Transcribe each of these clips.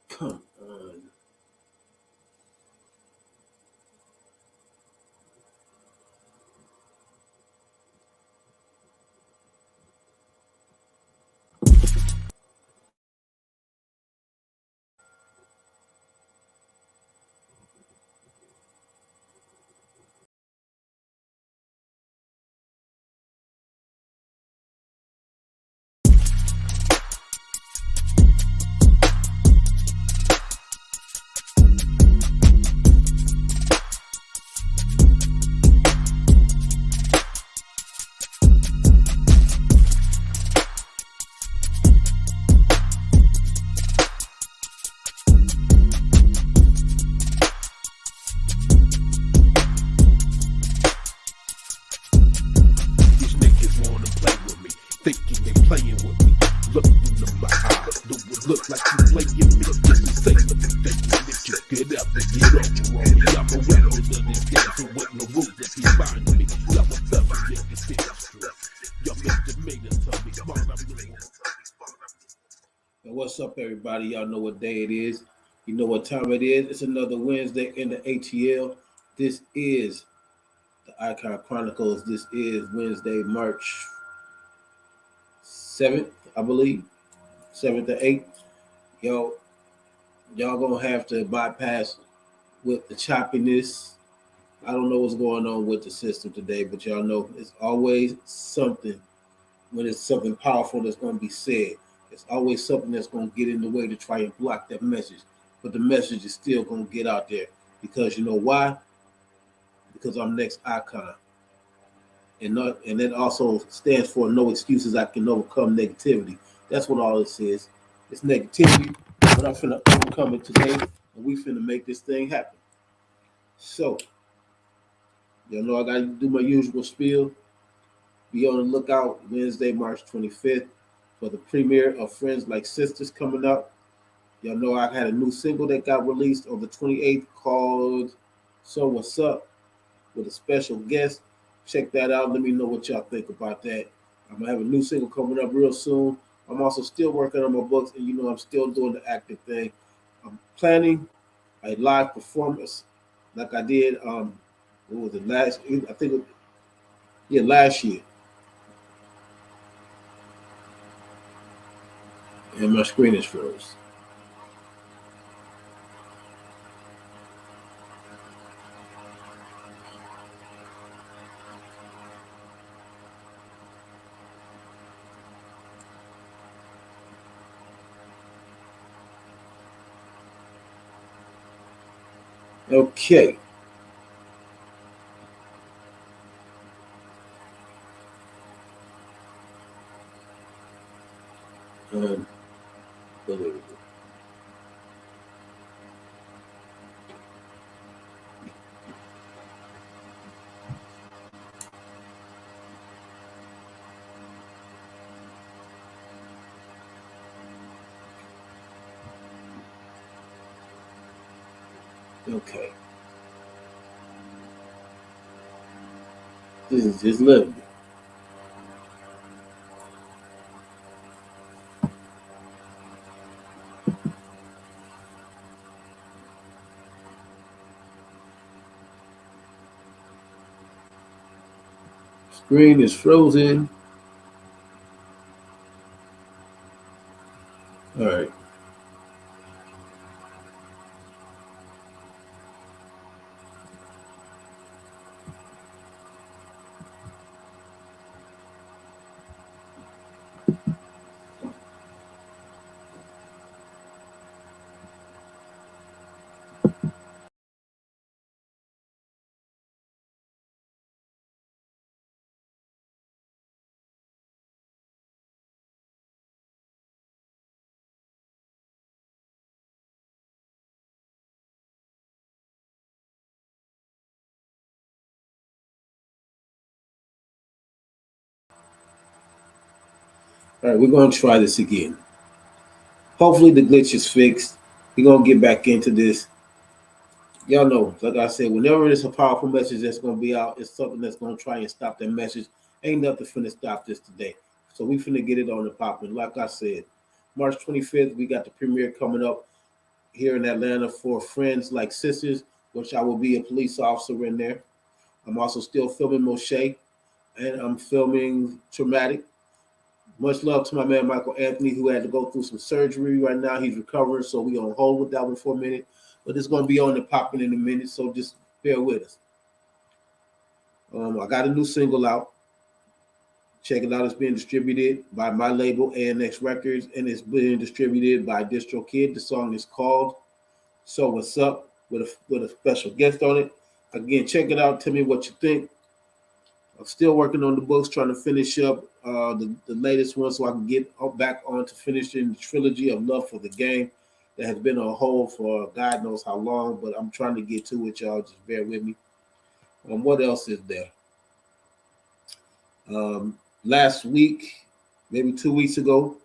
Come on. These niggas wanna play with me, thinking they playing with me. Look into my eyes, do it look like you playing me? Just to say something that you niggas get up and get over on me. I'm a weapon of this game, so with no rules that be finding me. I'm a felon, niggas hit the street. Y'all misdemeanors tell me, smart, I'm the one. And what's up, everybody? Y'all know what day it is. You know what time it is. It's another Wednesday in the ATL. This is the ICON Chronicles. This is Wednesday, March 7th, I believe. 7th to 8th. Yo, y'all gonna have to bypass with the choppiness. I don't know what's going on with the system today, but y'all know it's always something when it's something powerful that's going to be said. It's always something that's going to get in the way to try and block that message. But the message is still going to get out there because you know why? Because I'm next icon. And that also stands for no excuses. I can overcome negativity. That's what all this is. It's negativity, but I'm finna overcome it today, and we finna make this thing happen. So, y'all know I gotta do my usual spiel. Be on the lookout Wednesday, March 25th for the premiere of Friends Like Sisters coming up. Y'all know I had a new single that got released on the 28th called So What's Up with a special guest. Check that out. Let me know what y'all think about that. I'm going to have a new single coming up real soon. I'm also still working on my books, and you know I'm still doing the acting thing. I'm planning a live performance like I did, what was it, I think, yeah, last year. And my screen is froze. Okay. Um, okay. This is just living. Screen is frozen. All right. All right, we're going to try this again. Hopefully the glitch is fixed. We're going to get back into this. Y'all know, like I said, whenever there's a powerful message that's going to be out, it's something that's going to try and stop that message. Ain't nothing finna stop this today. So we finna get it on the popping. Like I said, March 25th, we got the premiere coming up. here in Atlanta for Friends Like Sisters, which I will be a police officer in there. I'm also still filming Moshe, and I'm filming Traumatic. Much love to my man Michael Anthony, who had to go through some surgery right now. He's recovering, so we on hold with that one for a minute. But it's going to be on and popping in a minute, so just bear with us. I got a new single out. Check it out. It's being distributed by my label, ANX Records, and it's being distributed by DistroKid. The song is called So What's Up, with a special guest on it. Again, check it out. Tell me what you think. I'm still working on the books, trying to finish up the latest one so I can get back on to finishing the trilogy of Love for the Game that has been on hold for God knows how long, but I'm trying to get to it, y'all. Just bear with me. What else is there? Last week, maybe 2 weeks ago,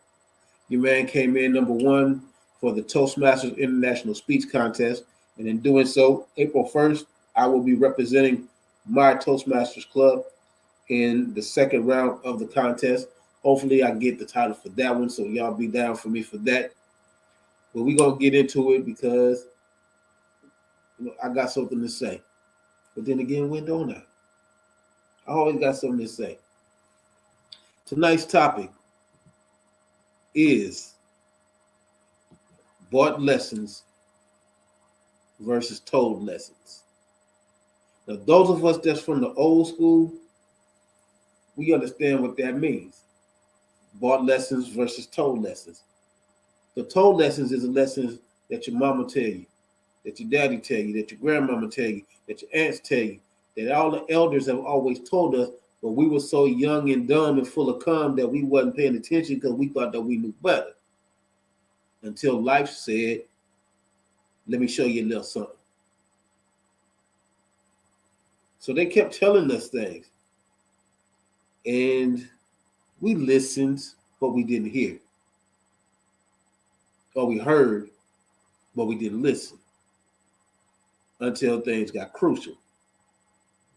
your man came in #1 for the Toastmasters International Speech Contest. And in doing so, April 1st, I will be representing my Toastmasters Club in the second round of the contest. Hopefully, I get the title for that one, so y'all be down for me for that. But we're going to get into it because I got something to say. But then again, when don't I? I always got something to say. Tonight's topic is bought lessons versus told lessons. Now, those of us that's from the old school, we understand what that means. Bought lessons versus told lessons. The told lessons is the lessons that your mama tell you, that your daddy tell you, that your grandmama tell you, that your aunts tell you, that all the elders have always told us, but we were so young and dumb and full of cum that we wasn't paying attention because we thought that we knew better. Until life said, let me show you a little something. So they kept telling us things. And we listened, but we didn't hear. Or we heard, but we didn't listen. Until things got crucial.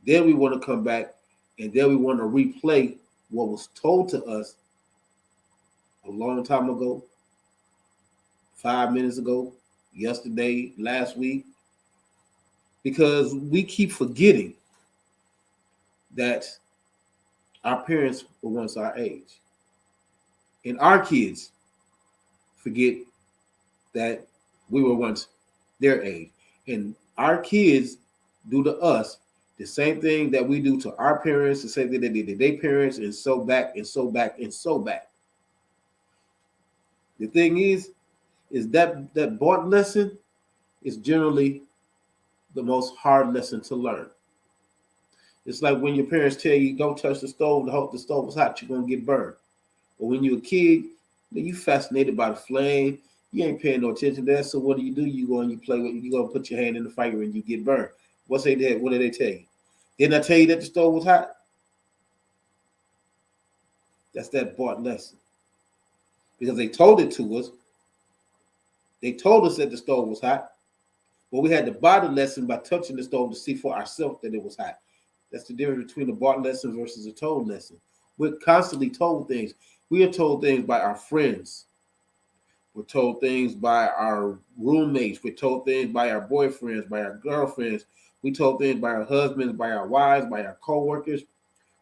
Then we want to come back and then we want to replay what was told to us a long time ago, 5 minutes ago, yesterday, last week, because we keep forgetting that our parents were once our age. And our kids forget that we were once their age. And our kids do to us the same thing that we do to our parents, the same thing they did to their parents, and so back and so back and so back. The thing is that bought lesson is generally the most hard lesson to learn. It's like when your parents tell you don't touch the stove, the stove is hot, you're gonna get burned. But when you're a kid, you fascinated by the flame, you ain't paying no attention to that. So what do? You go and you play with you go put your hand in the fire and you get burned. What did they tell you? Didn't I tell you that the stove was hot? That's that bought lesson. Because they told it to us. They told us that the stove was hot. But we had to buy the lesson by touching the stove to see for ourselves that it was hot. That's the difference between the bought lesson versus a told lesson. We're constantly told things. We are told things by our friends. We're told things by our roommates. We're told things by our boyfriends, by our girlfriends. We told things by our husbands, by our wives, by our co-workers.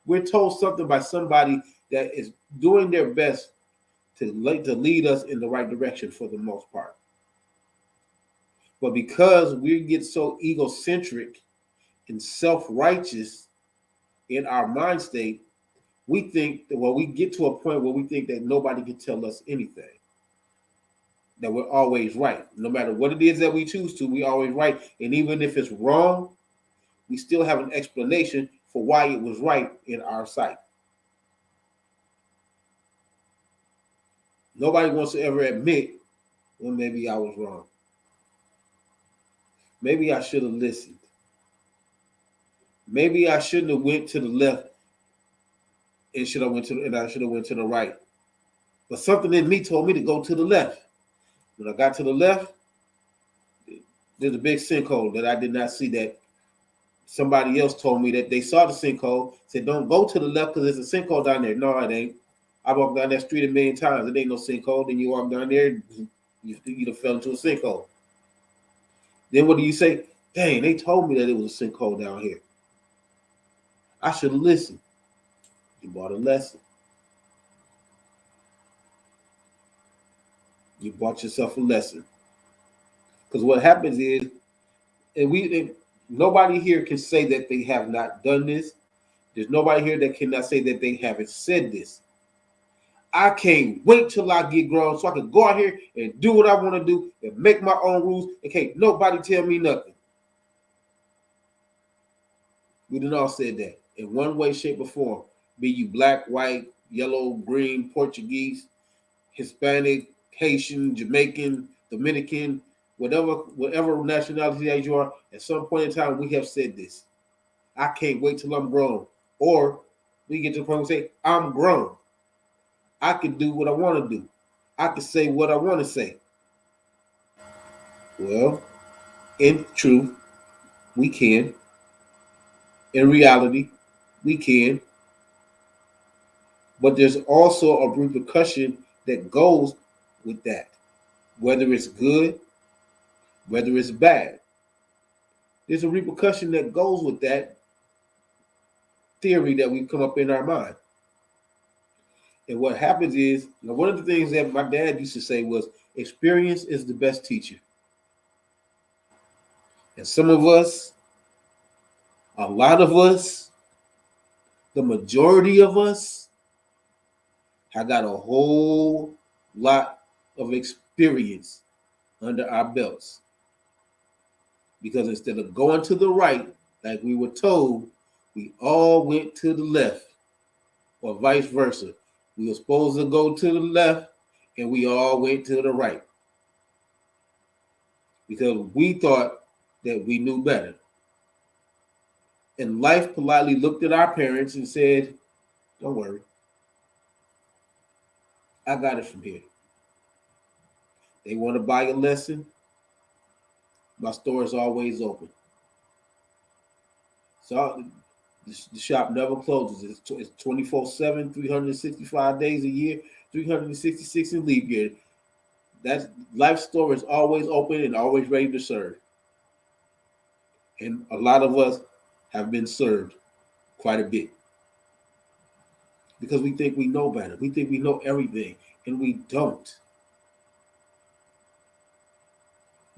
We're told something by somebody that is doing their best to lead us in the right direction for the most part. But because we get so egocentric and self-righteous in our mind state, we think that we get to a point where we think that nobody can tell us anything. That we're always right. No matter what it is that we choose to, we're always right. And even if it's wrong, we still have an explanation for why it was right in our sight. Nobody wants to ever admit, well, maybe I was wrong. Maybe I should have listened. Maybe I shouldn't have went to the left and I should have went to the right. But something in me told me to go to the left. When I got to the left, there's a big sinkhole that I did not see, that somebody else told me that they saw the sinkhole, said, don't go to the left because there's a sinkhole down there. No, it ain't. I walked down that street a million times. It ain't no sinkhole. Then you walk down there, you fell into a sinkhole. Then what do you say? Dang, they told me that it was a sinkhole down here. I should have listened. You bought a lesson. You bought yourself a lesson. Because what happens is, and nobody here can say that they have not done this. There's nobody here that cannot say that they haven't said this. I can't wait till I get grown so I can go out here and do what I want to do and make my own rules and can't nobody tell me nothing. We done all said that in one way, shape, or form. Be you black, white, yellow, green, Portuguese, Hispanic, Haitian, Jamaican, Dominican, whatever nationality that you are, at some point in time we have said this. I can't wait till I'm grown. Or we get to the point where we say, I'm grown. I can do what I want to do. I can say what I want to say. Well, in truth, we can. In reality, we can. But there's also a repercussion that goes with that. Whether it's good, whether it's bad. There's a repercussion that goes with that theory that we come up in our mind. And what happens is, one of the things that my dad used to say was, experience is the best teacher. And some of us, a lot of us, the majority of us have got a whole lot of experience under our belts. Because instead of going to the right, like we were told, we all went to the left, or vice versa. We were supposed to go to the left, and we all went to the right. Because we thought that we knew better. And life politely looked at our parents and said, don't worry. I got it from here. They want to buy a lesson. My store is always open. So the shop never closes. It's 24/7, 365 days a year, 366 in leap year. That life store is always open and always ready to serve. And a lot of us have been served quite a bit. Because we think we know better. We think we know everything, and we don't.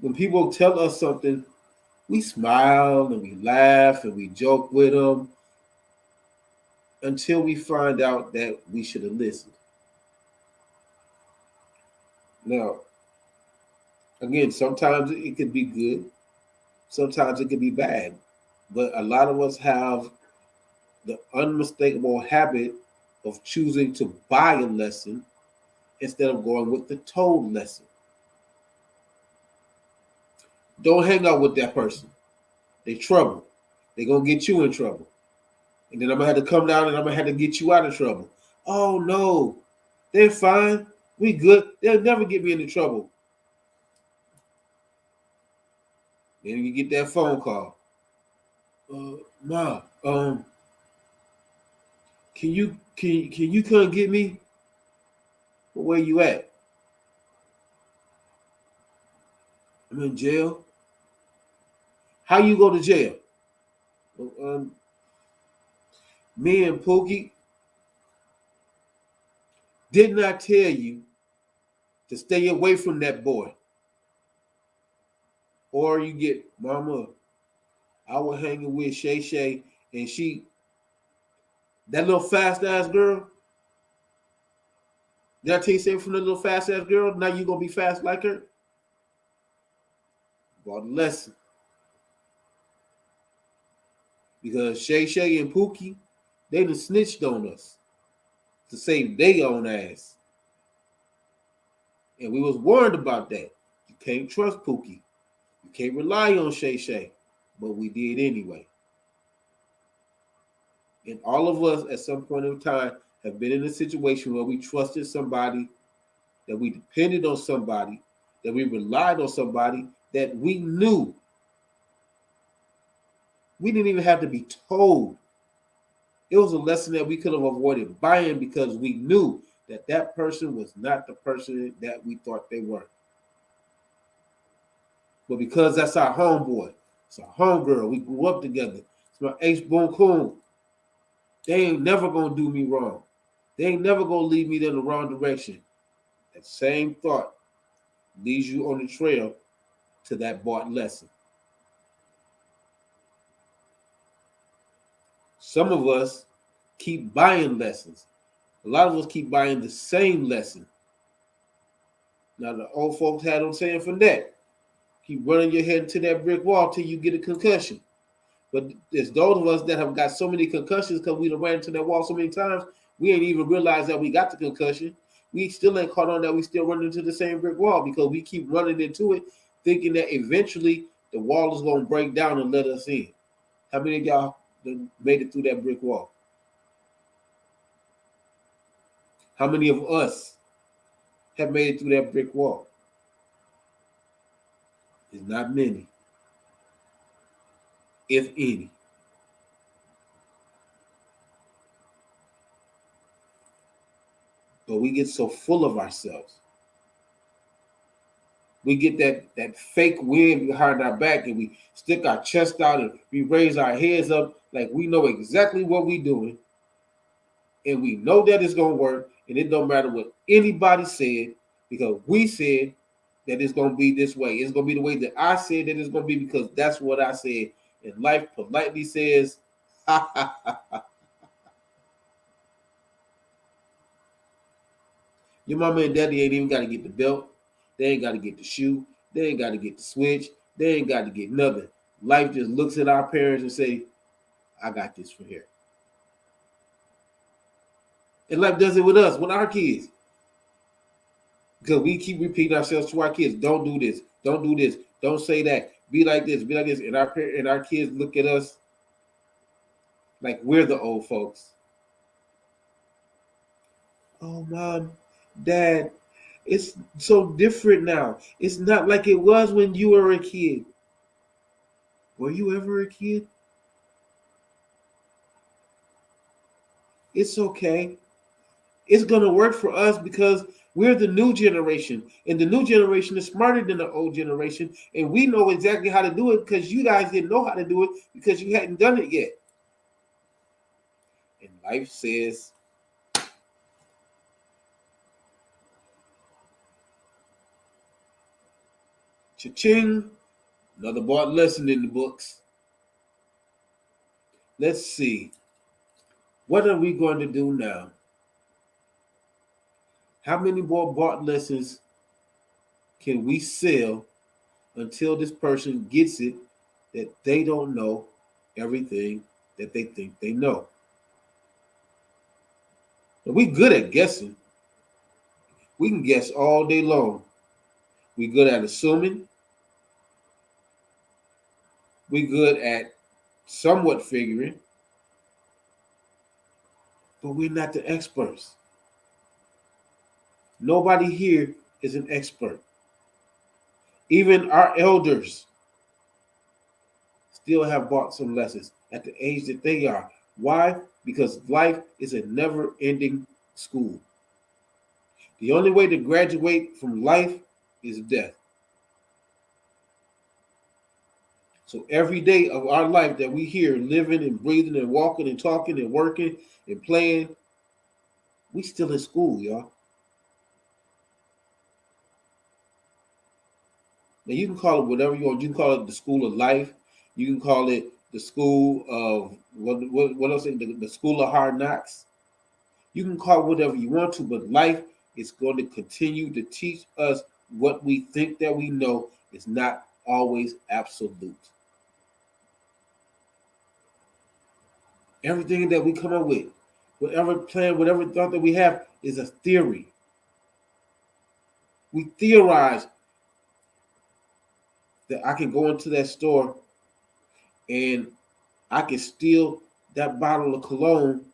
When people tell us something, we smile and we laugh and we joke with them until we find out that we should have listened. Now, again, sometimes it could be good, sometimes it could be bad, but a lot of us have the unmistakable habit of choosing to buy a lesson instead of going with the told lesson. Don't hang out with that person. They trouble. They gonna get you in trouble. And then I'm gonna have to come down and I'm gonna have to get you out of trouble. Oh no, they're fine. We good. They'll never get me into trouble. Then you get that phone call. Ma, can you come get me? Well, where you at? I'm in jail. How you go to jail? Well, me and Pookie, did not tell you to stay away from that boy. Or you get, Mama, I was hanging with Shay Shay and that little fast ass girl. Did I tell you something from the little fast ass girl? Now you gonna be fast like her? Bought a lesson. Because Shay Shay and Pookie, they done snitched on us to save their own ass. And we was warned about that. You can't trust Pookie. You can't rely on Shay Shay. But we did anyway. And all of us at some point in time have been in a situation where we trusted somebody, that we depended on somebody, that we relied on somebody that we knew. We didn't even have to be told. It was a lesson that we could have avoided buying because we knew that that person was not the person that we thought they were. But because that's our homeboy, it's our homegirl, we grew up together. It's my ace boon coon. They ain't never gonna do me wrong. They ain't never gonna lead me in the wrong direction. That same thought leads you on the trail to that bought lesson. Some of us keep buying lessons. A lot of us keep buying the same lesson. Now the old folks had them saying from that. Keep running your head into that brick wall till you get a concussion. But there's those of us that have got so many concussions because we done ran into that wall so many times, we ain't even realized that we got the concussion. We still ain't caught on that we still running into the same brick wall because we keep running into it, thinking that eventually the wall is going to break down and let us in. How many of y'all made it through that brick wall? How many of us have made it through that brick wall? It's not many, if any. But we get so full of ourselves. We get that fake wind behind our back and we stick our chest out and we raise our heads up like we know exactly what we're doing. And we know that it's going to work. And it don't matter what anybody said because we said that it's going to be this way. It's going to be the way that I said that it's going to be because that's what I said. And life politely says, ha, ha, ha, ha. Your mama and daddy ain't even got to get the belt. They ain't got to get the shoe. They ain't got to get the switch. They ain't got to get nothing. Life just looks at our parents and say, I got this for here. And life does it with us, with our kids. Because we keep repeating ourselves to our kids. Don't do this. Don't do this. Don't say that. Be like this. Be like this. And our kids look at us like we're the old folks. Oh, Mom, Dad, it's so different now. It's not like it was when you were a kid. Were you ever a kid? It's okay. It's going to work for us because we're the new generation. And the new generation is smarter than the old generation. And we know exactly how to do it because you guys didn't know how to do it because you hadn't done it yet. And life says, cha-ching, another bought lesson in the books. Let's see. What are we going to do now? How many more bought lessons can we sell until this person gets it that they don't know everything that they think they know? And we good at guessing. We can guess all day long. We good at assuming. We good at somewhat figuring. But we're not the experts. Nobody here is an expert. Even our elders still have bought some lessons at the age that they are. Why? Because life is a never-ending school. The only way to graduate from life is death. So every day of our life that we here living and breathing and walking and talking and working and playing, we still in school, y'all. Now you can call it whatever you want. You can call it the school of life. You can call it the school of what else? The school of hard knocks. You can call it whatever you want to, but life is going to continue to teach us what we think that we know is not always absolute. Everything that we come up with, whatever plan, whatever thought that we have is a theory. We theorize that I can go into that store and I can steal that bottle of cologne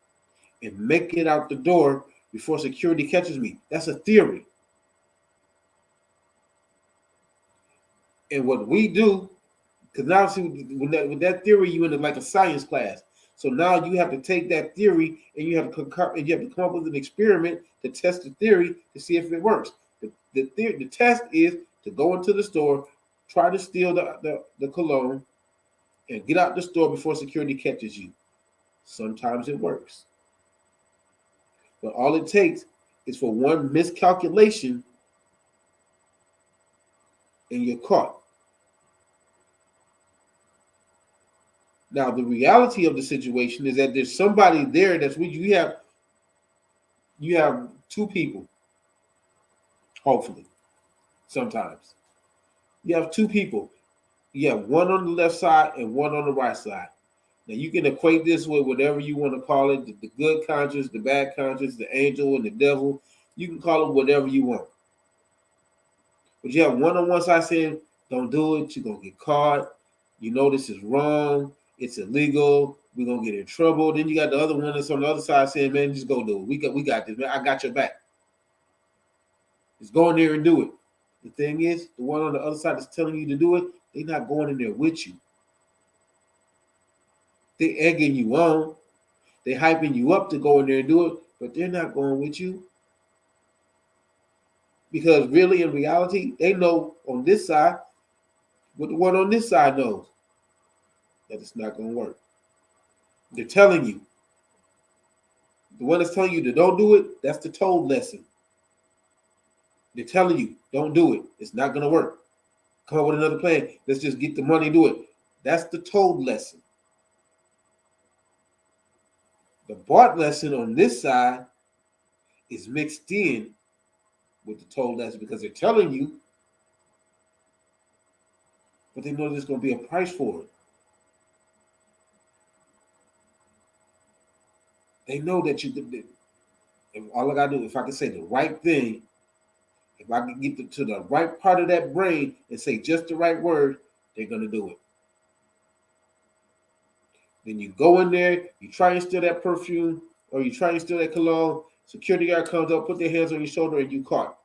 and make it out the door before security catches me. That's a theory. And what we do, because now see, with that theory, you in like a science class. So now you have to take that theory and you have to come up with an experiment to test the theory to see if it works. The test is to go into the store, Try to steal the cologne and get out the store before security catches you. Sometimes it works. But all it takes is for one miscalculation and you're caught. Now, the reality of the situation is that there's somebody there that's with you. You have two people, hopefully, sometimes. You have two people. You have one on the left side and one on the right side. Now, you can equate this with whatever you want to call it, the good conscience, the bad conscience, the angel and the devil. You can call it whatever you want. But you have one on one side saying, don't do it, you're going to get caught. You know this is wrong. It's illegal. We're going to get in trouble. Then you got the other one that's on the other side saying, man, just go do it. We got this, man. I got your back. Just go in there and do it. The thing is, the one on the other side that's telling you to do it, they're not going in there with you. They're egging you on. They're hyping you up to go in there and do it, but they're not going with you. Because really, in reality, they know on this side what the one on this side knows, that it's not going to work. They're telling you. The one that's telling you to don't do it, that's the told lesson. They're telling you, don't do it. It's not going to work. Come up with another plan. Let's just get the money and do it. That's the told lesson. The bought lesson on this side is mixed in with the told lesson because they're telling you, but they know there's going to be a price for it. They know that if all I got to do, if I can say the right thing, if I can get to the right part of that brain and say just the right word, they're going to do it. Then you go in there, you try and steal that perfume, or you try and steal that cologne, security guard comes up, put their hands on your shoulder, and you caught.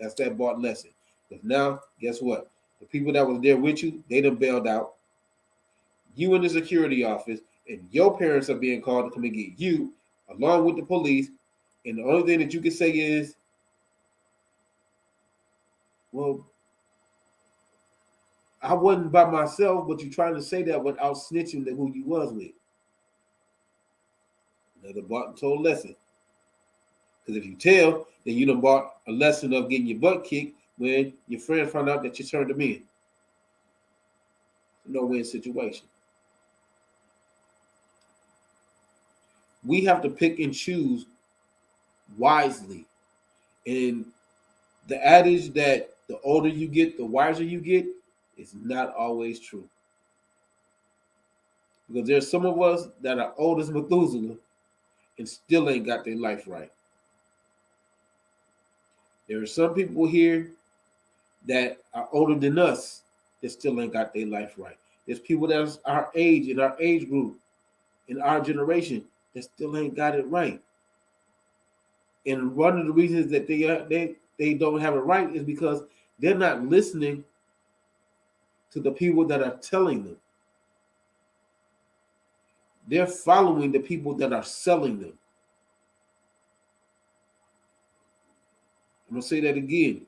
That's that bought lesson. But now, guess what? The people that was there with you, they done bailed out. You in the security office, and your parents are being called to come and get you, along with the police, and the only thing that you can say is, well, I wasn't by myself, but you're trying to say that without snitching to who you was with. Another bought and told lesson. Because if you tell, then you done bought a lesson of getting your butt kicked when your friend found out that you turned them in. No-win situation. We have to pick and choose wisely. And the adage that the older you get, the wiser you get, is not always true. Because there's some of us that are old as Methuselah and still ain't got their life right. There are some people here that are older than us that still ain't got their life right. There's people that's our age, in our age group, in our generation, that still ain't got it right. And one of the reasons that they don't have it right is because they're not listening to the people that are telling them. They're following the people that are selling them. I'm going to say that again.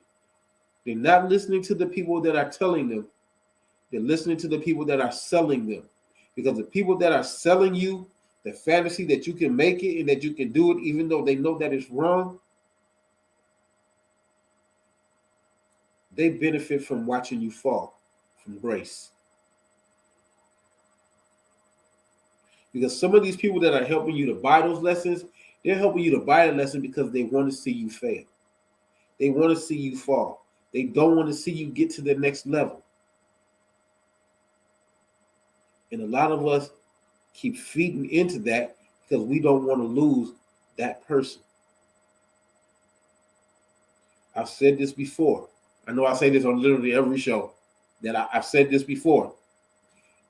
They're not listening to the people that are telling them. They're listening to the people that are selling them. Because the people that are selling you the fantasy that you can make it and that you can do it even though they know that it's wrong, they benefit from watching you fall from grace. Because some of these people that are helping you to buy those lessons, they're helping you to buy a lesson because they want to see you fail. They want to see you fall. They don't want to see you get to the next level. And a lot of us keep feeding into that because we don't want to lose that person. I've said this before. I know I say this on literally every show, that I've said this before.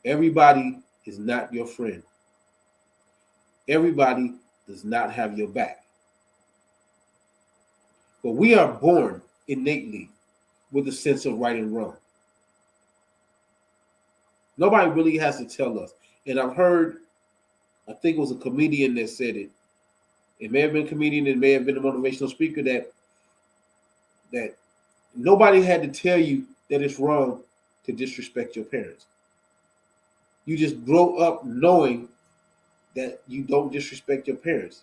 Everybody is not your friend. Everybody does not have your back. But we are born innately with a sense of right and wrong. Nobody really has to tell us. And I've heard, I think it was a comedian that said it. It may have been a comedian, it may have been a motivational speaker that nobody had to tell you that it's wrong to disrespect your parents. You just grow up knowing that you don't disrespect your parents.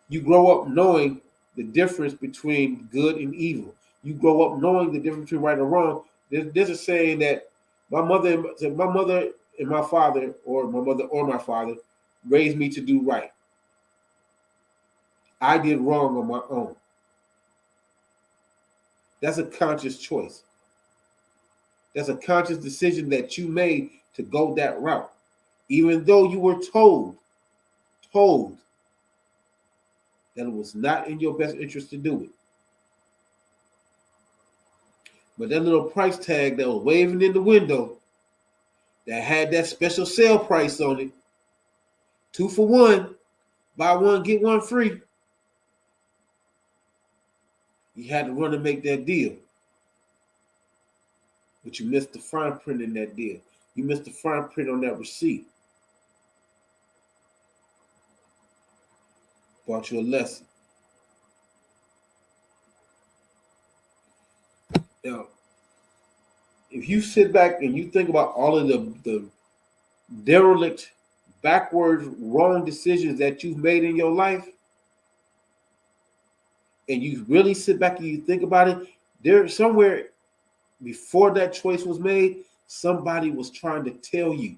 You grow up knowing the difference between good and evil. You grow up knowing the difference between right and wrong. There's a saying that my mother and my father, or my mother or my father, raised me to do right. I did wrong on my own. That's a conscious choice. That's a conscious decision that you made to go that route, even though you were told that it was not in your best interest to do it. But that little price tag that was waving in the window that had that special sale price on it, 2 for 1, buy one, get one free. You had to run and make that deal. But you missed the fine print in that deal. You missed the fine print on that receipt. Brought you a lesson. Now, if you sit back and you think about all of the derelict, backwards, wrong decisions that you've made in your life, and you really sit back and you think about it, there somewhere before that choice was made, somebody was trying to tell you,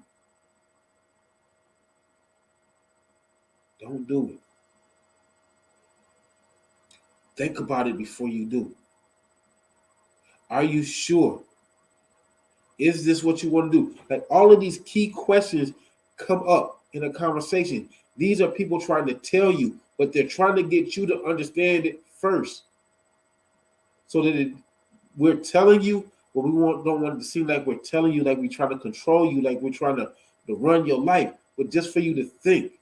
don't do it. Think about it before you do. Are you sure? Is this what you want to do? Like, all of these key questions come up in a conversation. These are people trying to tell you, but they're trying to get you to understand it first. So that we're telling you, but we don't want it to seem like we're telling you, like we're trying to control you, like we're trying to run your life, but just for you to think.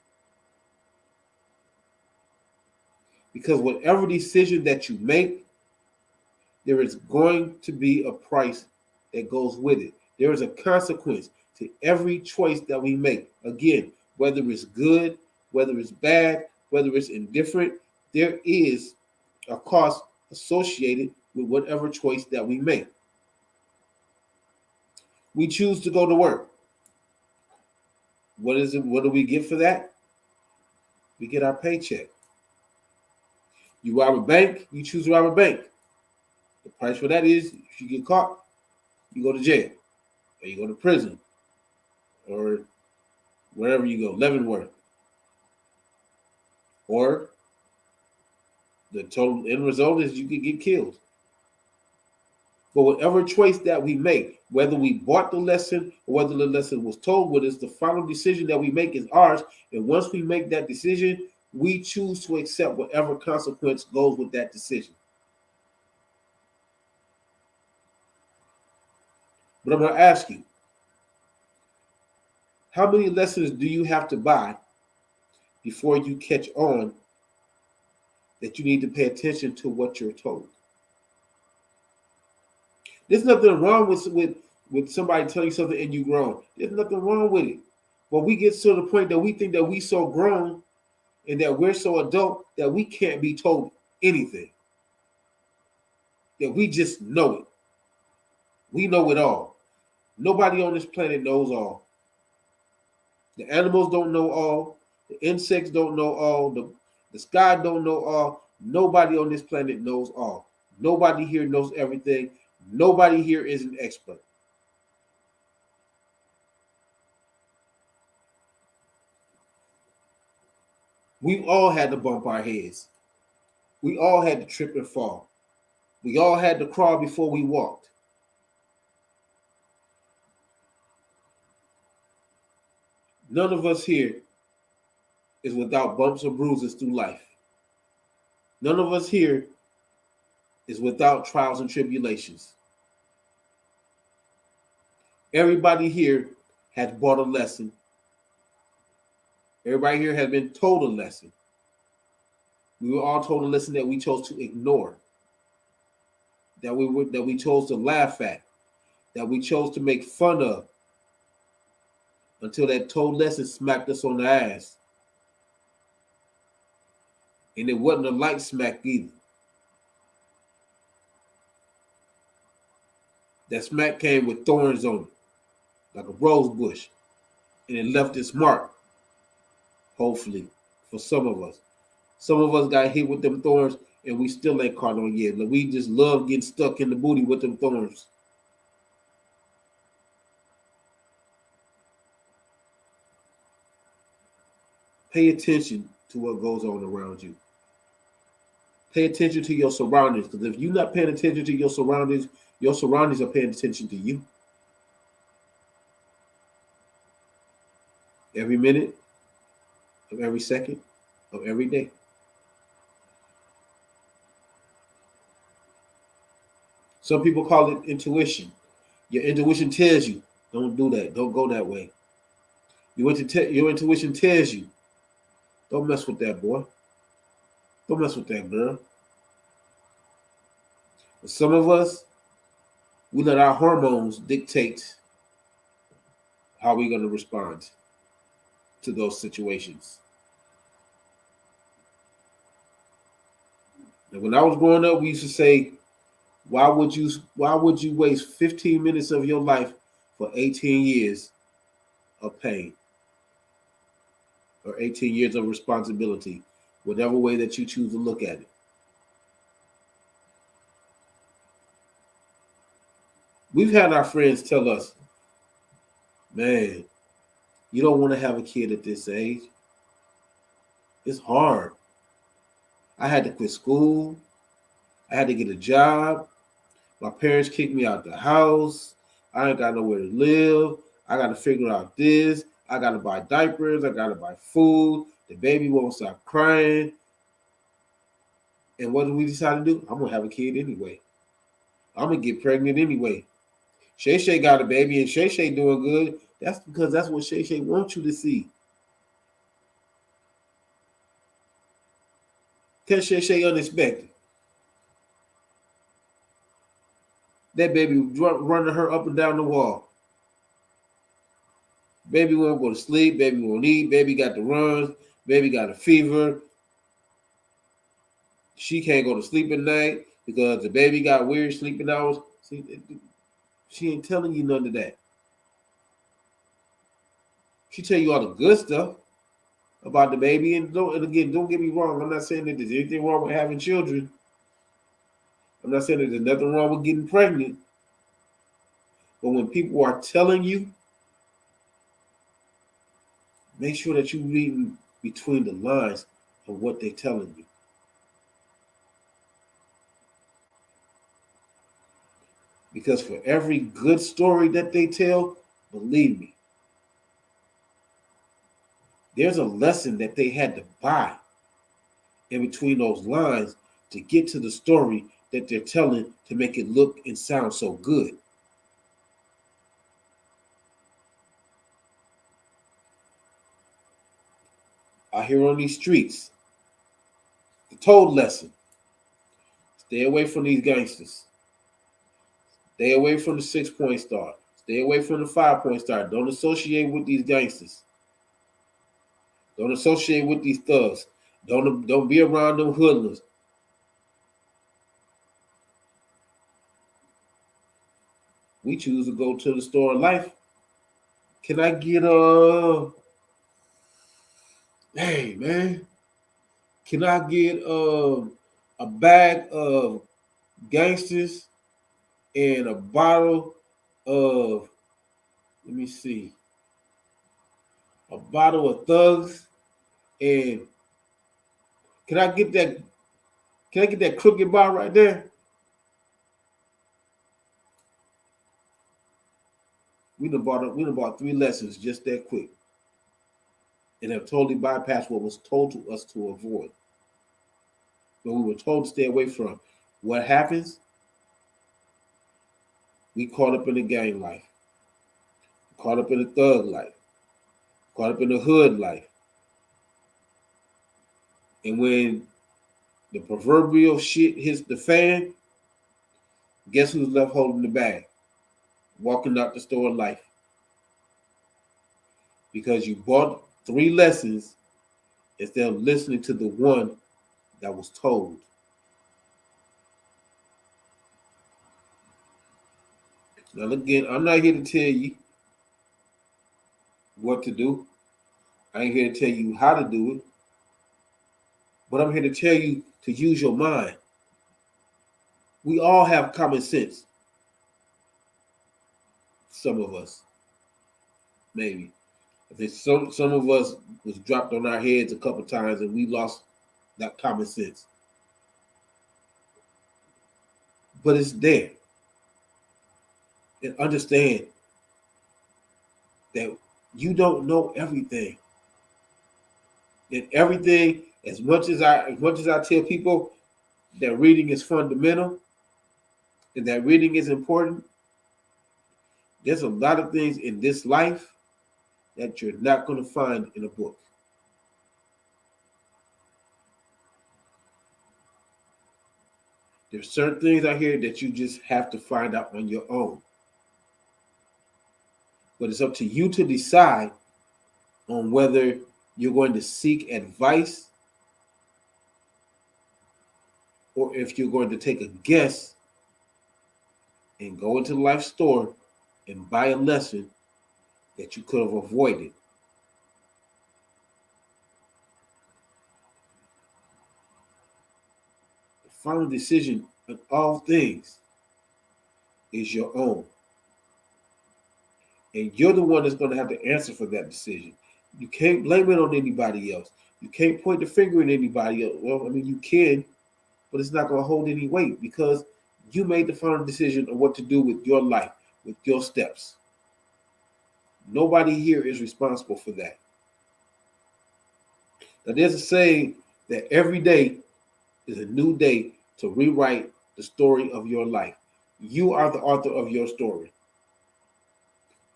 Because whatever decision that you make, there is going to be a price that goes with it. There is a consequence to every choice that we make. Again, whether it's good, whether it's bad, whether it's indifferent, there is a cost associated with whatever choice that we make. We choose to go to work. What is it? What do we get for that? We get our paycheck. You rob a bank, you choose to rob a bank. The price for that is, if you get caught, you go to jail, or you go to prison, or wherever you go, Leavenworth. Or the total end result is you could get killed. But whatever choice that we make, whether we bought the lesson or whether the lesson was told with us, the final decision that we make is ours. And once we make that decision, we choose to accept whatever consequence goes with that decision. But I'm going to ask you, how many lessons do you have to buy before you catch on that you need to pay attention to what you're told? There's nothing wrong with somebody telling you something and you grown. There's nothing wrong with it. But we get to the point that we think that we so grown and that we're so adult that we can't be told anything. That we just know it. We know it all. Nobody on this planet knows all. The animals don't know all. The insects don't know all. The sky don't know all. Nobody on this planet knows all. Nobody here knows everything. Nobody here is an expert. We all had to bump our heads. We all had to trip and fall. We all had to crawl before we walked. None of us here is without bumps or bruises through life. None of us here is without trials and tribulations. Everybody here has bought a lesson. Everybody here has been told a lesson. We were all told a lesson that we chose to ignore, that we chose to laugh at, that we chose to make fun of, until that told lesson smacked us on the ass. And it wasn't a light smack either. That smack came with thorns on it, like a rose bush, and it left its mark, hopefully, for some of us. Some of us got hit with them thorns, and we still ain't caught on yet. Like, we just love getting stuck in the booty with them thorns. Pay attention to what goes on around you. Pay attention to your surroundings, because if you're not paying attention to your surroundings are paying attention to you. Every minute of every second of every day. Some people call it intuition. Your intuition tells you, don't do that. Don't go that way. Your intuition tells you, don't mess with that boy. Don't mess with that girl. But some of us, we let our hormones dictate how we're going to respond to those situations. And when I was growing up, we used to say, why would you waste 15 minutes of your life for 18 years of pain or 18 years of responsibility, whatever way that you choose to look at it? We've had our friends tell us, man, you don't want to have a kid at this age. It's hard. I had to quit school. I had to get a job. My parents kicked me out the house. I ain't got nowhere to live. I got to figure out this. I got to buy diapers. I got to buy food. The baby won't stop crying. And what did we decide to do? I'm going to have a kid anyway. I'm going to get pregnant anyway. Shay Shay got a baby and Shay Shay doing good. That's because that's what Shay Shay wants you to see. Tell Shay Shay unexpected. That baby running her up and down the wall. Baby won't go to sleep. Baby won't eat. Baby got the runs. Baby got a fever. She can't go to sleep at night because the baby got weird sleeping hours. See, she ain't telling you none of that. She tell you all the good stuff about the baby. And again, don't get me wrong. I'm not saying that there's anything wrong with having children. I'm not saying that there's nothing wrong with getting pregnant. But when people are telling you, make sure that you're reading between the lines of what they're telling you. Because for every good story that they tell, believe me, there's a lesson that they had to buy in between those lines to get to the story that they're telling to make it look and sound so good. Out here on these streets, the told lesson, stay away from these gangsters. Stay away from the 6-point star. Stay away from the 5-point star. Don't associate with these gangsters. Don't associate with these thugs. Don't be around them hoodlums. We choose to go to the store of life. Can I get hey man, can I get a bag of gangsters and a bottle of, let me see, a bottle of thugs, and can I get that crooked bar right there? We done bought 3 lessons just that quick and have totally bypassed what was told to us to avoid. But we were told to stay away from. What happens? We caught up in the gang life, caught up in the thug life, caught up in the hood life. And when the proverbial shit hits the fan, guess who's left holding the bag? Walking out the store of life. Because you bought 3 lessons instead of listening to the one that was told. Now again, I'm not here to tell you what to do. I ain't here to tell you how to do it. But I'm here to tell you to use your mind. We all have common sense. Some of us, maybe. I think some of us was dropped on our heads a couple times and we lost that common sense. But it's there. And understand that you don't know everything. And everything, as much as I tell people that reading is fundamental and that reading is important, there's a lot of things in this life that you're not going to find in a book. There's certain things out here that you just have to find out on your own. But it's up to you to decide on whether you're going to seek advice or if you're going to take a guess and go into the life store and buy a lesson that you could have avoided. The final decision of all things is your own. And you're the one that's going to have to answer for that decision. You can't blame it on anybody else. You can't point the finger at anybody else. Well, I mean, you can, but it's not going to hold any weight because you made the final decision of what to do with your life, with your steps. Nobody here is responsible for that. Now, there's a saying that every day is a new day to rewrite the story of your life. You are the author of your story.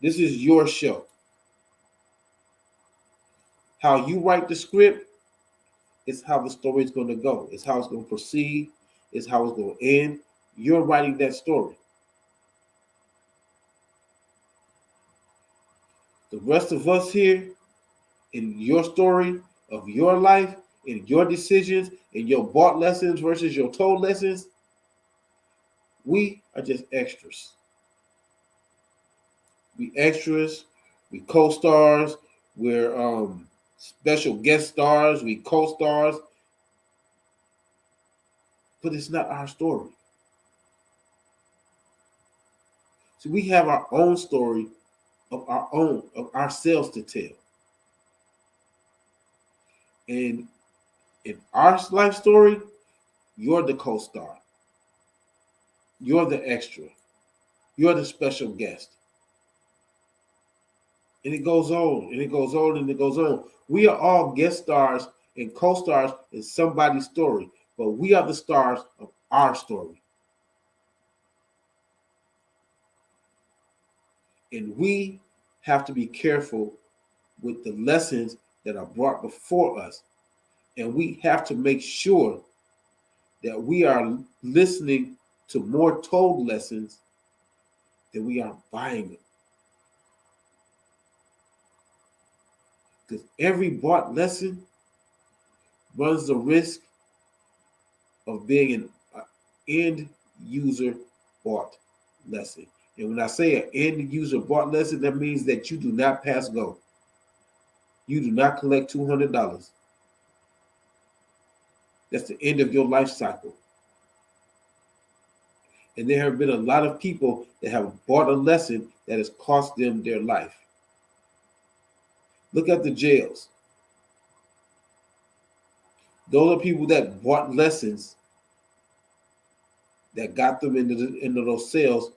This is your show. How you write the script is how the story is going to go. It's how it's going to proceed. It's how it's going to end. You're writing that story. The rest of us here, in your story of your life, in your decisions, in your bought lessons versus your told lessons, we are just extras. We extras, we co-stars, we're special guest stars, we co-stars, but it's not our story. So we have our own story of ourselves to tell. And in our life story, you're the co-star. You're the extra. You're the special guest. And it goes on, and it goes on, and it goes on. We are all guest stars and co-stars in somebody's story, but we are the stars of our story. And we have to be careful with the lessons that are brought before us. And we have to make sure that we are listening to more told lessons than we are buying them. Because every bought lesson runs the risk of being an end user bought lesson. And when I say an end user bought lesson, that means that you do not pass go. You do not collect $200. That's the end of your life cycle. And there have been a lot of people that have bought a lesson that has cost them their life. Look at the jails. Those are people that bought lessons that got them into those cells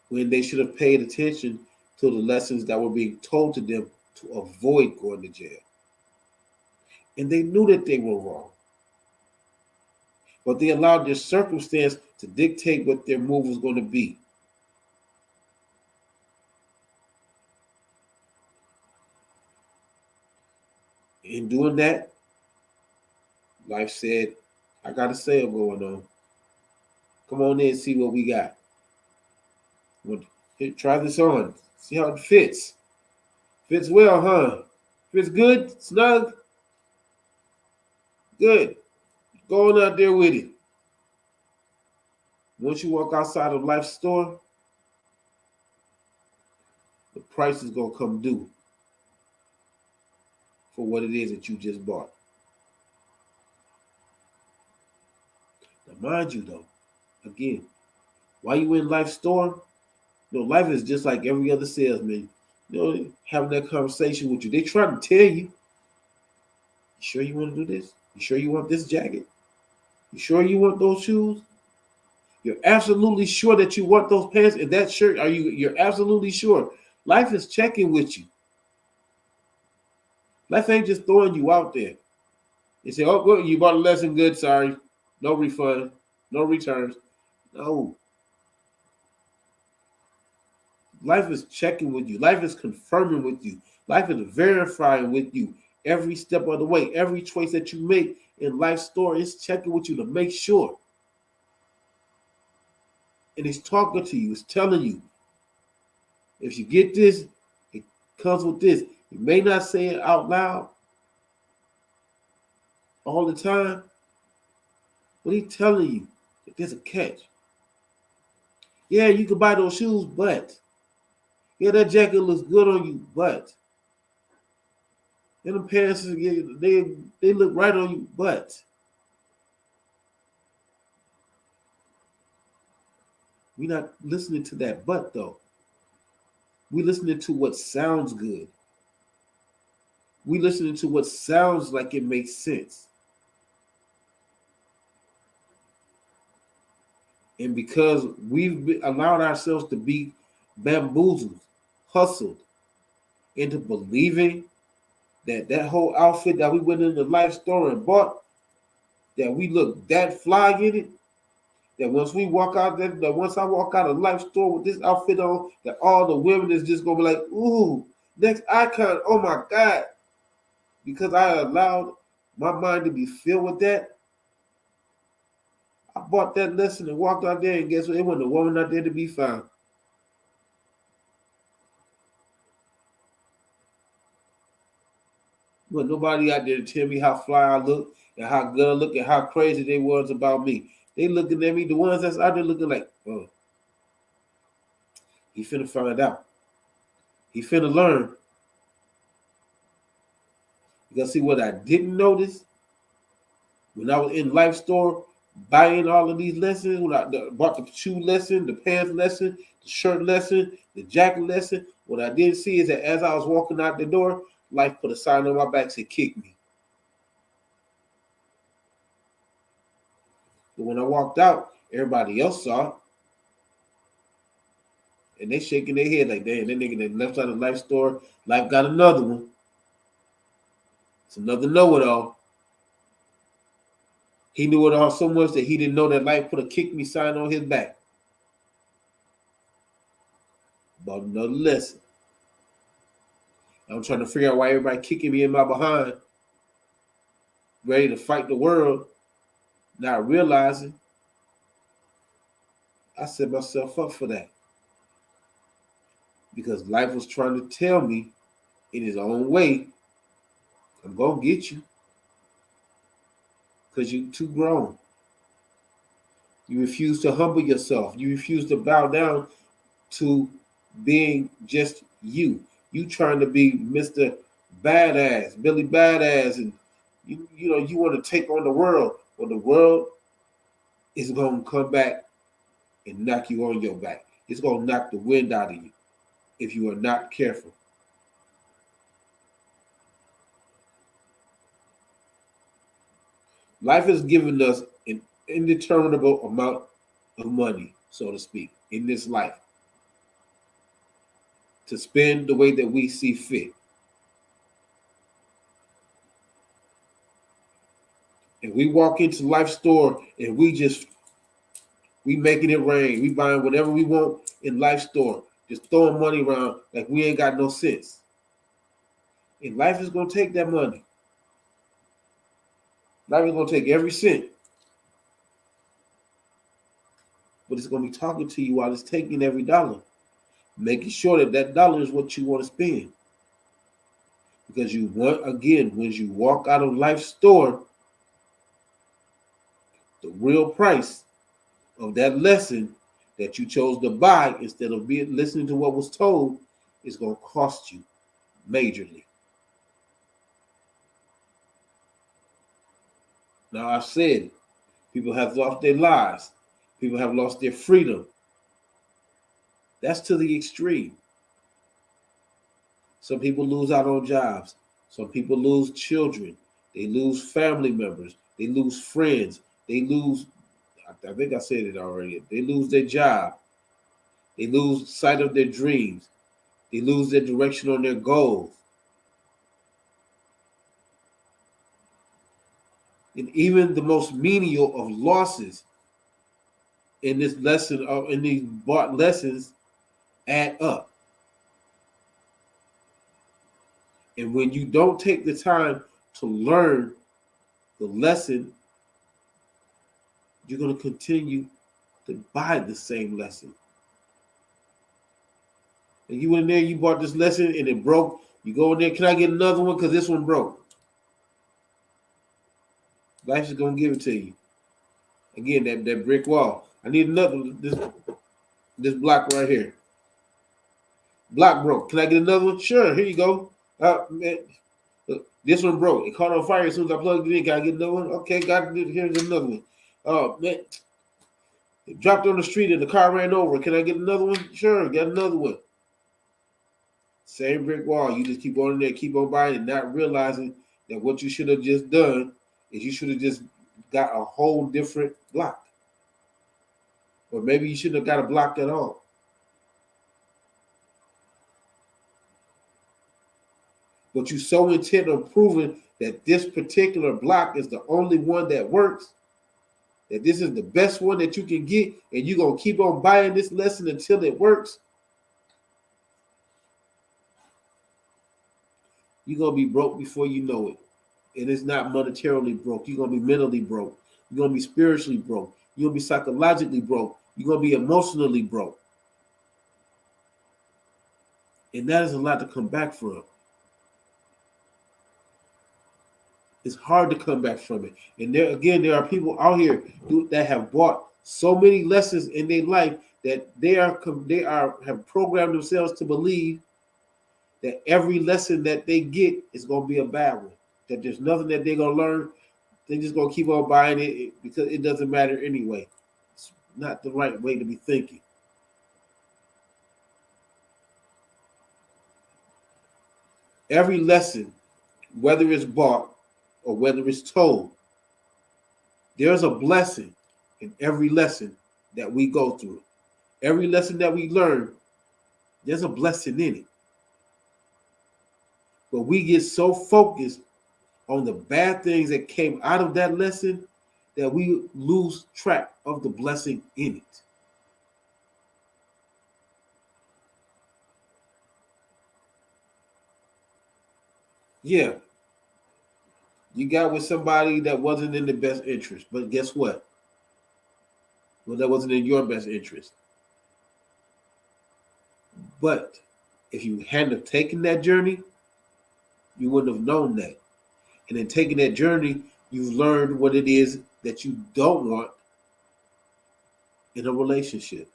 when they should have paid attention to the lessons that were being told to them to avoid going to jail. And they knew that they were wrong. But they allowed their circumstance to dictate what their move was going to be. In doing that, life said, I got a sale going on. Come on in and see what we got. Try this on. See how it fits. Fits well, huh? Fits good? Snug? Good. Go on out there with it. Once you walk outside of life's store, price is going to come due for what it is that you just bought. Now, mind you, though, again, while you in life store, life is just like every other salesman. Having that conversation with you. They try to tell you, you sure you want to do this? You sure you want this jacket? You sure you want those shoes? You're absolutely sure that you want those pants and that shirt? You're absolutely sure. Life is checking with you. Life ain't just throwing you out there. They say, oh, well, you bought a lesson good, sorry. No refund, no returns. No. Life is checking with you. Life is confirming with you. Life is verifying with you every step of the way. Every choice that you make in life store is checking with you to make sure. And it's talking to you. It's telling you, if you get this, it comes with this. You may not say it out loud all the time, but he's telling you that there's a catch. Yeah, you can buy those shoes, but yeah, that jacket looks good on you, but and the pants, they look right on you, but we're not listening to that but though. We're listening to what sounds good. We're listening to what sounds like it makes sense. And because we've allowed ourselves to be bamboozled, hustled into believing that whole outfit that we went in the life store and bought, that we look that fly in it, that once we walk out there, that once I walk out of the life store with this outfit on, that all the women is just gonna be like, ooh, next icon, oh my God. Because I allowed my mind to be filled with that, I bought that lesson and walked out there, and guess what? It wasn't a woman out there to be found. But nobody out there to tell me how fly I look and how good I look and how crazy they was about me. They looking at me, the ones that's out there looking like, oh, he finna find out. He finna learn. Because see what I didn't notice when I was in life store buying all of these lessons, when I bought the shoe lesson, the pants lesson, the shirt lesson, the jacket lesson, what I didn't see is that as I was walking out the door, life put a sign on my back said kick me. But when I walked out, everybody else saw it. And they shaking their head like, damn, that nigga that left out of the life store, life got another one. It's another know-it-all. He knew it all so much that he didn't know that life put a kick me sign on his back. About another lesson. I'm trying to figure out why everybody kicking me in my behind, ready to fight the world, not realizing I set myself up for that. Because life was trying to tell me in his own way, I'm going to get you. Because you're too grown. You refuse to humble yourself. You refuse to bow down to being just you. You trying to be Mr. Badass, Billy Badass, and you want to take on the world. Well, the world is going to come back and knock you on your back. It's going to knock the wind out of you if you are not careful. Life has given us an indeterminable amount of money, so to speak, in this life to spend the way that we see fit. And we walk into life store and we making it rain. We buying whatever we want in life store, just throwing money around like we ain't got no sense. And life is gonna take that money. Life is gonna take every cent. But it's gonna be talking to you while it's taking every dollar, making sure that that dollar is what you want to spend. Because you want, again, when you walk out of life store, the real price of that lesson that you chose to buy instead of listening to what was told it's going to cost you majorly. Now, I've said people have lost their lives, people have lost their freedom. That's to the extreme. Some people lose out on jobs. Some people lose children. They lose family members. They lose friends. They lose, I think I said it already, they lose their job. They lose sight of their dreams. They lose their direction on their goals. And even the most menial of losses in this lesson, in these bought lessons, add up. And when you don't take the time to learn the lesson, you're going to continue to buy the same lesson. And you went in there, you bought this lesson and it broke. You go in there, can I get another one? Because this one broke. Life is going to give it to you. Again, that brick wall. I need another, this block right here. Block broke. Can I get another one? Sure, here you go. Man, look, this one broke. It caught on fire as soon as I plugged it in. Can I get another one? Okay, got it. Here's another one. Oh, man. It dropped on the street and the car ran over. Can I get another one? Sure, got another one. Same brick wall. You just keep going in there, keep on buying and not realizing that what you should have just done is you should have just got a whole different block. Or maybe you shouldn't have got a block at all. But you're so intent on proving that this particular block is the only one that works, that this is the best one that you can get, and you're going to keep on buying this lesson until it works, you're going to be broke before you know it. And it's not monetarily broke. You're going to be mentally broke. You're going to be spiritually broke. You're going to be psychologically broke. You're going to be emotionally broke. And that is a lot to come back from. It's hard to come back from it. And there are people out here that have bought so many lessons in their life that they have programmed themselves to believe that every lesson that they get is going to be a bad one. That there's nothing that they're going to learn. They're just going to keep on buying it because it doesn't matter anyway. It's not the right way to be thinking. Every lesson, whether it's bought or whether it's told, there's a blessing in every lesson that we go through. Every lesson that we learn, there's a blessing in it. But we get so focused on the bad things that came out of that lesson that we lose track of the blessing in it. Yeah, you got with somebody that wasn't in the best interest, but guess what? Well, that wasn't in your best interest. But if you hadn't have taken that journey, you wouldn't have known that. And in taking that journey, you've learned what it is that you don't want in a relationship.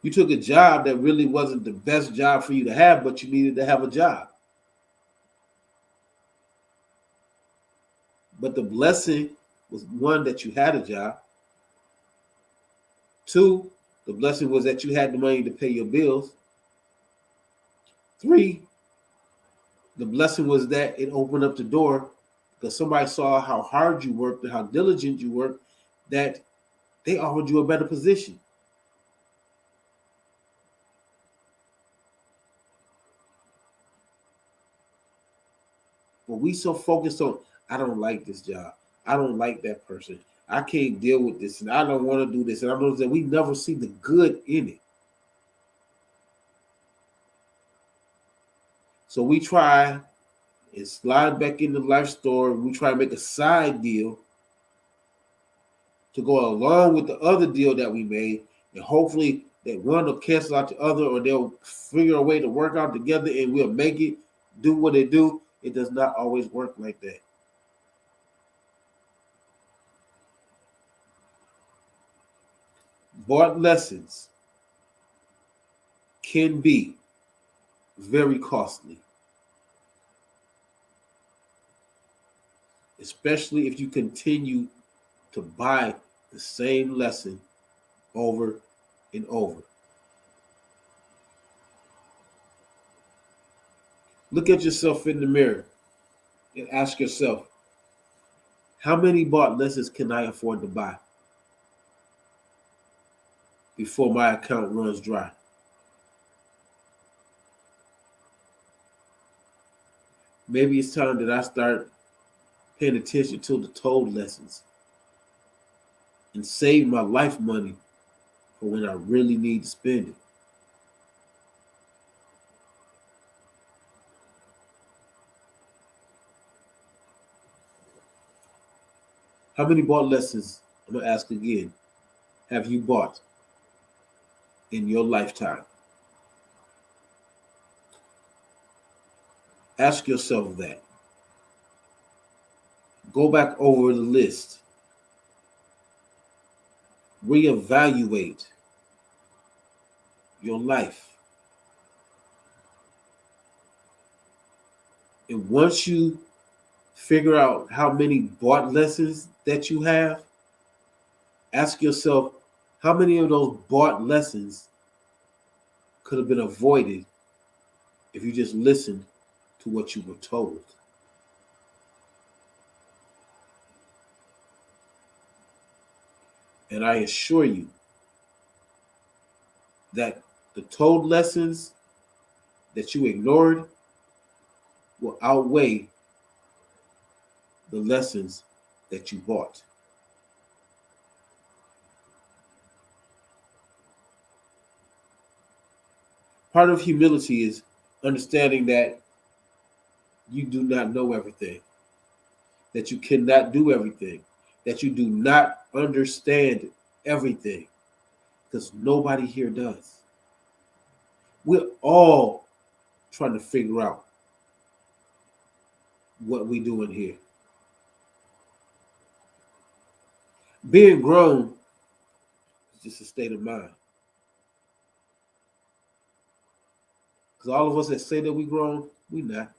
You took a job that really wasn't the best job for you to have, but you needed to have a job. But the blessing was, one, that you had a job. Two, the blessing was that you had the money to pay your bills. Three, the blessing was that it opened up the door because somebody saw how hard you worked and how diligent you worked, that they offered you a better position. But we so focused on, I don't like this job. I don't like that person. I can't deal with this, and I don't want to do this. And I know that we never see the good in it. So we try and slide back into life store. We try to make a side deal to go along with the other deal that we made, and hopefully that one will cancel out the other, or they'll figure a way to work out together, and we'll make it do what they do. It does not always work like that. Bought lessons can be very costly, especially if you continue to buy the same lesson over and over. Look at yourself in the mirror and ask yourself, how many bought lessons can I afford to buy before my account runs dry? Maybe it's time that I start paying attention to the told lessons and save my life money for when I really need to spend it. How many bought lessons, I'm going to ask again, have you bought in your lifetime? Ask yourself that. Go back over the list. Reevaluate your life. And once you figure out how many bought lessons that you have, ask yourself how many of those bought lessons could have been avoided if you just listened to what you were told. And I assure you that the told lessons that you ignored will outweigh the lessons that you bought. Part of humility is understanding that you do not know everything, that you cannot do everything, that you do not understand everything, because nobody here does. We're all trying to figure out what we're doing here. Being grown is just a state of mind. Because all of us that say that we grown, we not.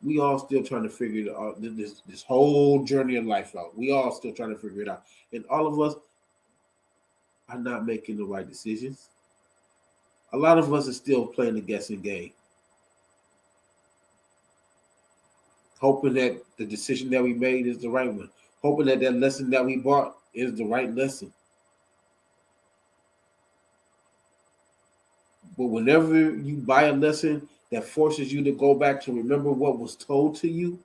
We all still trying to figure it out, this whole journey of life out. We all still trying to figure it out. And all of us are not making the right decisions. A lot of us are still playing the guessing game, hoping that the decision that we made is the right one, hoping that that lesson that we bought is the right lesson. But whenever you buy a lesson that forces you to go back to remember what was told to you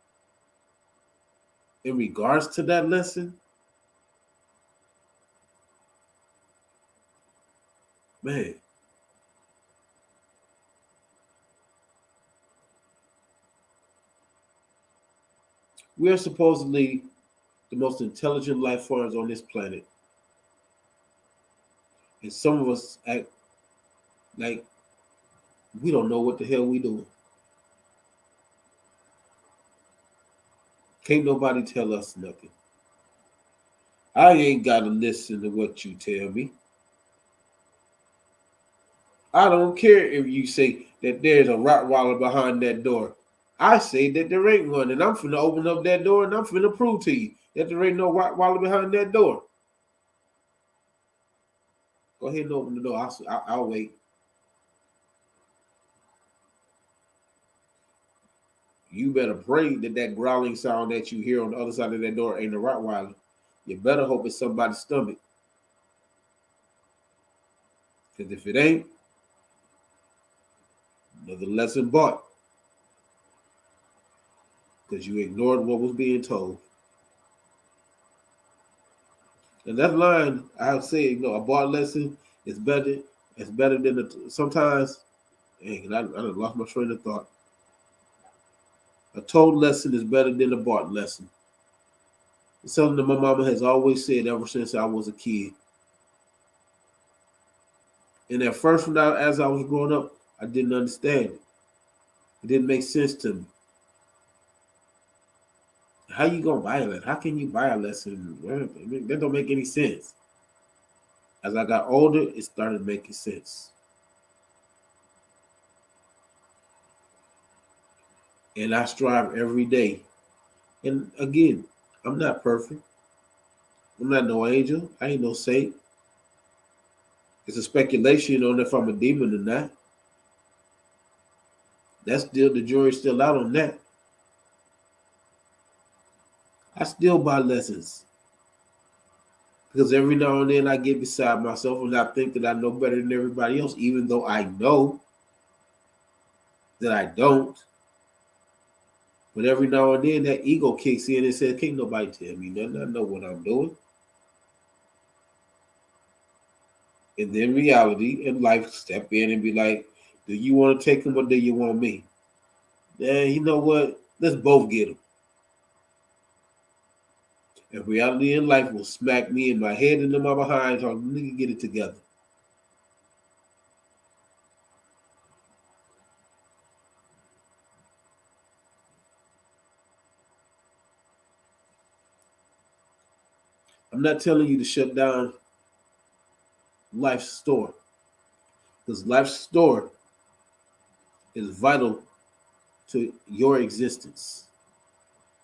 in regards to that lesson, man, we are supposedly the most intelligent life forms on this planet. And some of us act like we don't know what the hell we doing. Can't nobody tell us nothing. I ain't got to listen to what you tell me. I don't care if you say that there's a Rottweiler behind that door. I say that there ain't one, and I'm finna open up that door and I'm finna prove to you that there ain't no Rottweiler behind that door. Go ahead and open the door. I'll wait. You better pray that that growling sound that you hear on the other side of that door ain't a Rottweiler. You better hope it's somebody's stomach. Because if it ain't, another lesson bought. Because you ignored what was being told. And that line, I'll say, a bought lesson is better. It's better than sometimes. Dang, I lost my train of thought. A told lesson is better than a bought lesson. It's something that my mama has always said ever since I was a kid. And at first, as I was growing up, I didn't understand it. It didn't make sense to me. How you gonna buy a lesson? How can you buy a lesson? That don't make any sense. As I got older, it started making sense. And I strive every day. And again, I'm not perfect. I'm not no angel. I ain't no saint. It's a speculation on if I'm a demon or not. That's still the jury's still out on that. I still buy lessons because every now and then I get beside myself and I think that I know better than everybody else, even though I know that I don't. But every now and then that ego kicks in and says, "Can't nobody tell me nothing. I know what I'm doing." And then reality and life step in and be like, "Do you want to take him or do you want me?" Yeah, you know what? Let's both get him. And reality in life will smack me in my head and in my behind, so nigga get it together. I'm not telling you to shut down life's store because life's store is vital to your existence.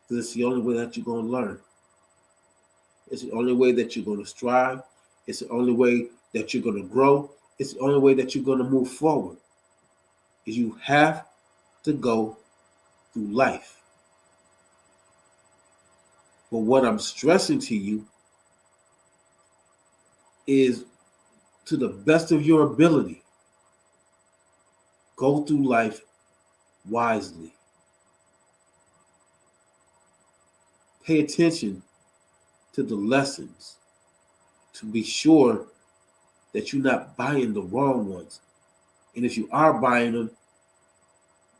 Because it's the only way that you're going to learn. It's the only way that you're going to strive. It's the only way that you're going to grow. It's the only way that you're going to move forward. Is you have to go through life. But what I'm stressing to you is to the best of your ability, go through life wisely. Pay attention to the lessons to be sure that you're not buying the wrong ones. And if you are buying them,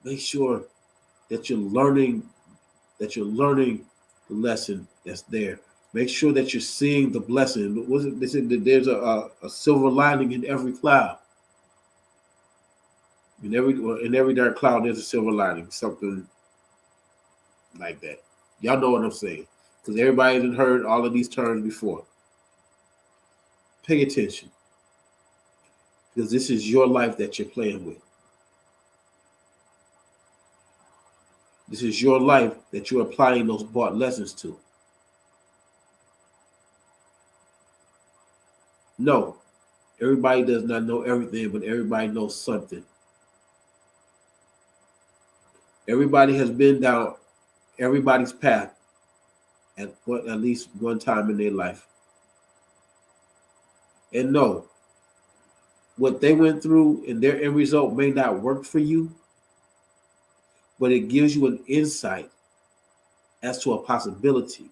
make sure that you're learning the lesson that's there. Make sure that you're seeing the blessing. Was it they said that there's a silver lining in every cloud. In every dark cloud there's a silver lining, something like that. Y'all know what I'm saying. Because everybody has heard all of these terms before. Pay attention. Because this is your life that you're playing with. This is your life that you're applying those bought lessons to. No, everybody does not know everything, but everybody knows something. Everybody has been down everybody's path at least one time in their life. And no, what they went through and their end result may not work for you, but it gives you an insight as to a possibility.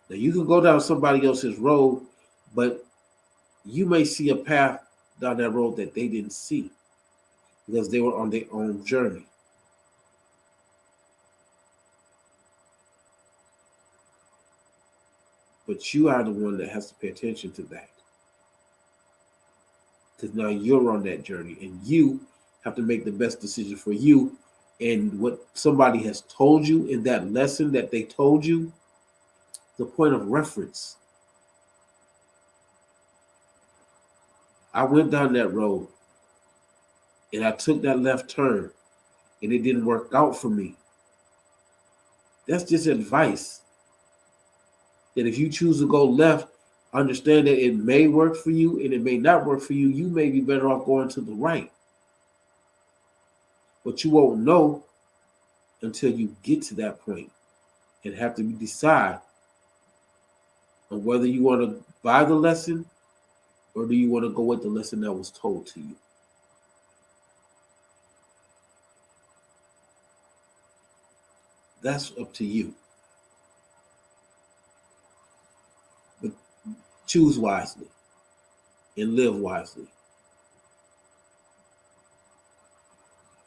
Now you can go down somebody else's road, but you may see a path down that road that they didn't see because they were on their own journey. But you are the one that has to pay attention to that. Because now you're on that journey and you have to make the best decision for you. And what somebody has told you in that lesson that they told you, the point of reference. I went down that road and I took that left turn and it didn't work out for me. That's just advice. That if you choose to go left, understand that it may work for you and it may not work for you. You may be better off going to the right. But you won't know until you get to that point and have to decide on whether you want to buy the lesson or do you want to go with the lesson that was told to you. That's up to you. But choose wisely and live wisely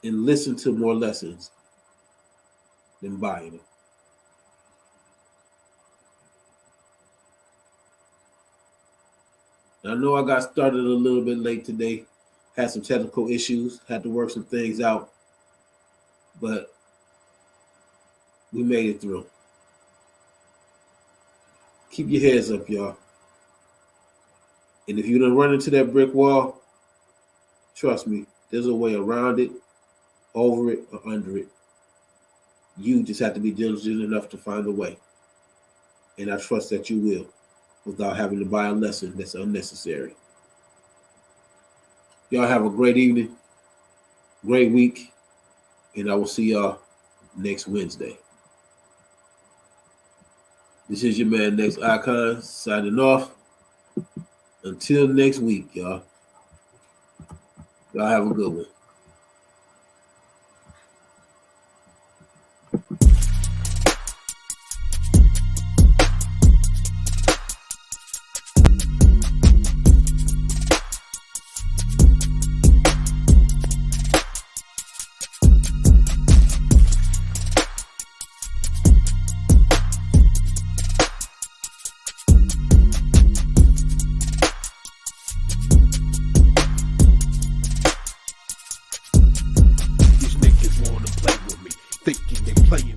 and listen to more lessons than buying them. I know I got started a little bit late today, had some technical issues, had to work some things out, but we made it through. Keep your heads up, y'all. And if you don't run into that brick wall, trust me, there's a way around it, over it, or under it. You just have to be diligent enough to find a way. And I trust that you will, without having to buy a lesson that's unnecessary. Y'all have a great evening, great week, and I will see y'all next Wednesday. This is your man, Next Icon, signing off. Until next week, y'all. Y'all have a good one. These niggas wanna play with me, thinking they playing